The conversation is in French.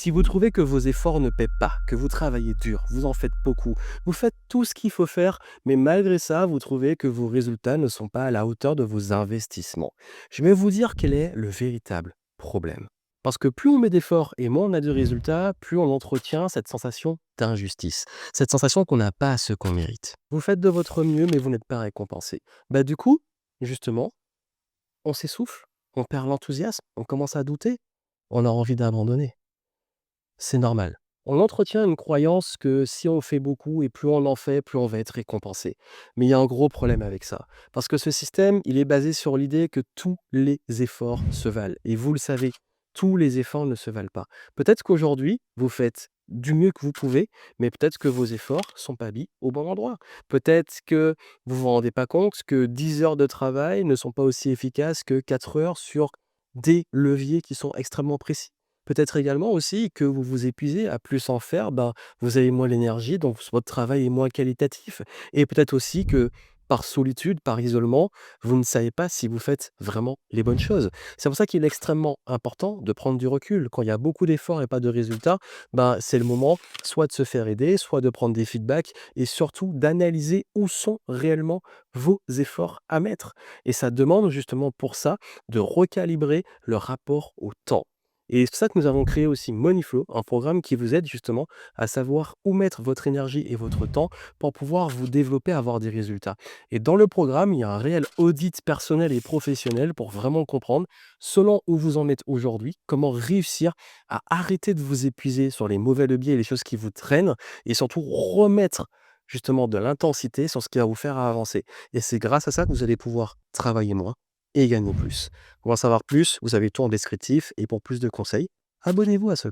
Si vous trouvez que vos efforts ne paient pas, que vous travaillez dur, vous en faites beaucoup, vous faites tout ce qu'il faut faire, mais malgré ça, vous trouvez que vos résultats ne sont pas à la hauteur de vos investissements. Je vais vous dire quel est le véritable problème. Parce que plus on met d'efforts et moins on a de résultats, plus on entretient cette sensation d'injustice, cette sensation qu'on n'a pas ce qu'on mérite. Vous faites de votre mieux, mais vous n'êtes pas récompensé. Du coup, justement, on s'essouffle, on perd l'enthousiasme, on commence à douter, on a envie d'abandonner. C'est normal. On entretient une croyance que si on fait beaucoup et plus on en fait, plus on va être récompensé. Mais il y a un gros problème avec ça. Parce que ce système, il est basé sur l'idée que tous les efforts se valent. Et vous le savez, tous les efforts ne se valent pas. Peut-être qu'aujourd'hui, vous faites du mieux que vous pouvez, mais peut-être que vos efforts sont pas mis au bon endroit. Peut-être que vous vous rendez pas compte que 10 heures de travail ne sont pas aussi efficaces que 4 heures sur des leviers qui sont extrêmement précis. Peut-être également aussi que vous vous épuisez, à plus en faire, vous avez moins l'énergie, donc votre travail est moins qualitatif. Et peut-être aussi que par solitude, par isolement, vous ne savez pas si vous faites vraiment les bonnes choses. C'est pour ça qu'il est extrêmement important de prendre du recul. Quand il y a beaucoup d'efforts et pas de résultats, c'est le moment soit de se faire aider, soit de prendre des feedbacks et surtout d'analyser où sont réellement vos efforts à mettre. Et ça demande justement pour ça de recalibrer le rapport au temps. Et c'est pour ça que nous avons créé aussi Moneyflow, un programme qui vous aide justement à savoir où mettre votre énergie et votre temps pour pouvoir vous développer, avoir des résultats. Et dans le programme, il y a un réel audit personnel et professionnel pour vraiment comprendre, selon où vous en êtes aujourd'hui, comment réussir à arrêter de vous épuiser sur les mauvais leviers et les choses qui vous traînent, et surtout remettre justement de l'intensité sur ce qui va vous faire avancer. Et c'est grâce à ça que vous allez pouvoir travailler moins et gagner plus. Pour en savoir plus, vous avez tout en descriptif et pour plus de conseils, abonnez-vous à ce